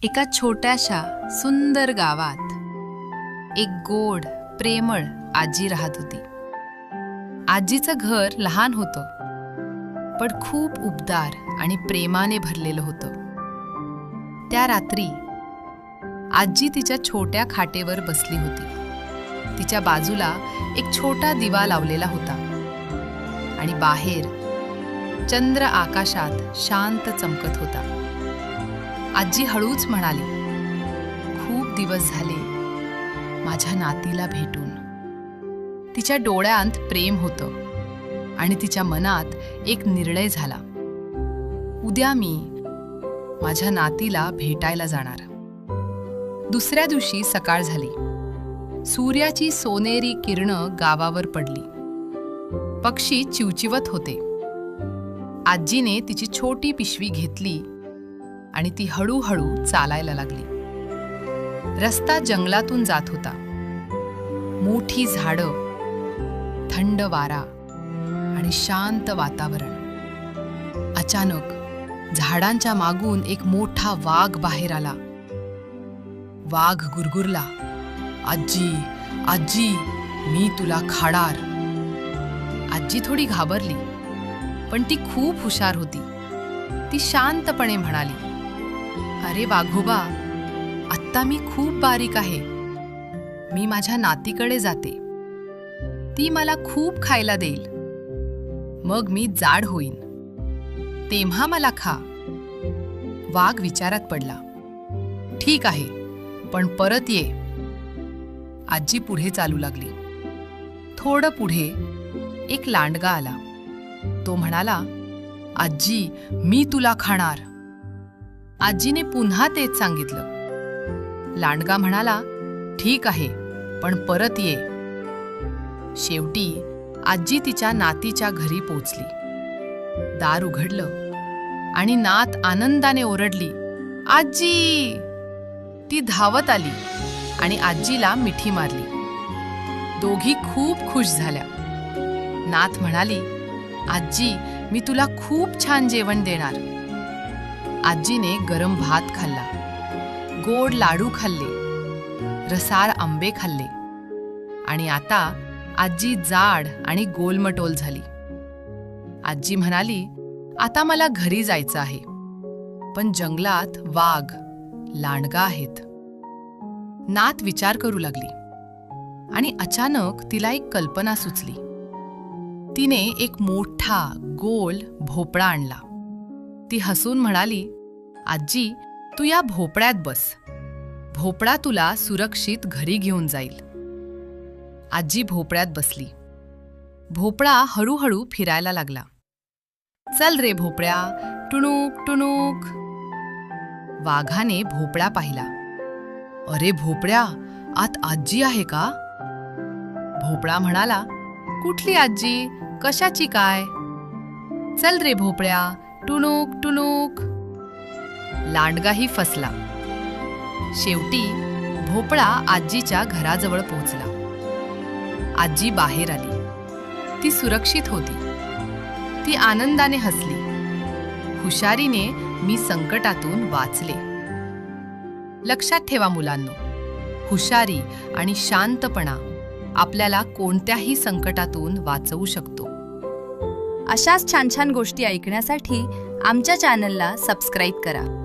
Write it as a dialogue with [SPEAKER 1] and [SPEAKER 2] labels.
[SPEAKER 1] एका छोट्याशा सुंदर गावात एक गोड प्रेमळ आजी राहत होती. आजीचं घर लहान होतं, पण खूप उबदार आणि प्रेमाने भरलेलं होतं. त्या रात्री आजी तिच्या छोट्या खाटेवर बसली होती. तिच्या बाजूला एक छोटा दिवा लावलेला होता आणि बाहेर चंद्र आकाशात शांत चमकत होता. आजी हळूच म्हणाली, खूप दिवस झाले माझ्या नातीला भेटून. तिच्या डोळ्यांत प्रेम होतं आणि तिच्या मनात एक निर्णय झाला. उद्या मी माझ्या नातीला भेटायला जाणार. दुसऱ्या दिवशी सकाळ झाली. सूर्याची सोनेरी किरणं गावावर पडली. पक्षी चिवचिवत होते. आजीने तिची छोटी पिशवी घेतली आणि ती हळूहळू चालायला लागली. रस्ता जंगलातून जात होता. मोठी झाडं, थंड वारा आणि शांत वातावरण. अचानक झाडांच्या मागून एक मोठा वाघ बाहेर आला. वाघ गुरगुरला, आजी आजी, मी तुला खाणार. आजी थोडी घाबरली, पण ती खूप हुशार होती. ती शांतपणे म्हणाली, अरे वाघोबा, आत्ता मी खूप बारीक आहे. मी माझ्या नातीकडे जाते. ती मला खूप खायला देईल. मग मी जाड होईन. तेव्हा मला खा. वाघ विचारात पडला. ठीक आहे, पण परत ये. आजी पुढे चालू लागली. थोडं पुढे एक लांडगा आला. तो म्हणाला, आजी, मी तुला खाणार. आजीने पुन्हा तेच सांगितलं. लांडगा म्हणाला, ठीक आहे, पण परत ये. शेवटी आजी तिच्या नातीच्या घरी पोचली. दार उघडलं आणि नात आनंदाने ओरडली, आजी. ती धावत आली आणि आजीला मिठी मारली. दोघी खूप खुश झाल्या. नात म्हणाली, आजी, मी तुला खूप छान जेवण देणार. आजीने गरम भात खाल्ला, गोड लाडू खाल्ले, रसाळ आंबे खाल्ले आणि आता आजी जाड आणि गोलमटोल झाली. आजी म्हणाली, आता मला घरी जायचं आहे, पण जंगलात वाघ, लांडगा आहेत. नात विचार करू लागली आणि अचानक तिला एक कल्पना सुचली. तिने एक मोठा गोल भोपळा आणला. ती हसून म्हणाली, आजी, तू या भोपळ्यात बस. भोपळा तुला सुरक्षित घरी घेऊन जाईल. आजी भोपळ्यात बसली. भोपळा हळूहळू फिरायला लागला. चल रे भोपळ्या, टुणूक टुणूक. वाघाने भोपळा पाहिला. अरे भोपळ्या, आत आजी आहे का? भोपळा म्हणाला, कुठली आजी, कशाची काय? चल रे भोपळ्या, टुणूक टुणूक. लांडगाही फसला. शेवटी भोपळा आजीच्या घराजवळ पोहोचला. आजी बाहेर आली. ती सुरक्षित होती. ती आनंदाने हसली. हुशारीने मी संकटातून वाचले. लक्षात ठेवा मुलांनो, हुशारी आणि शांतपणा आपल्याला कोणत्याही संकटातून वाचवू शकतो.
[SPEAKER 2] अशाच छान छान गोष्टी ऐकण्यासाठी आमच्या चॅनलला सबस्क्राईब करा.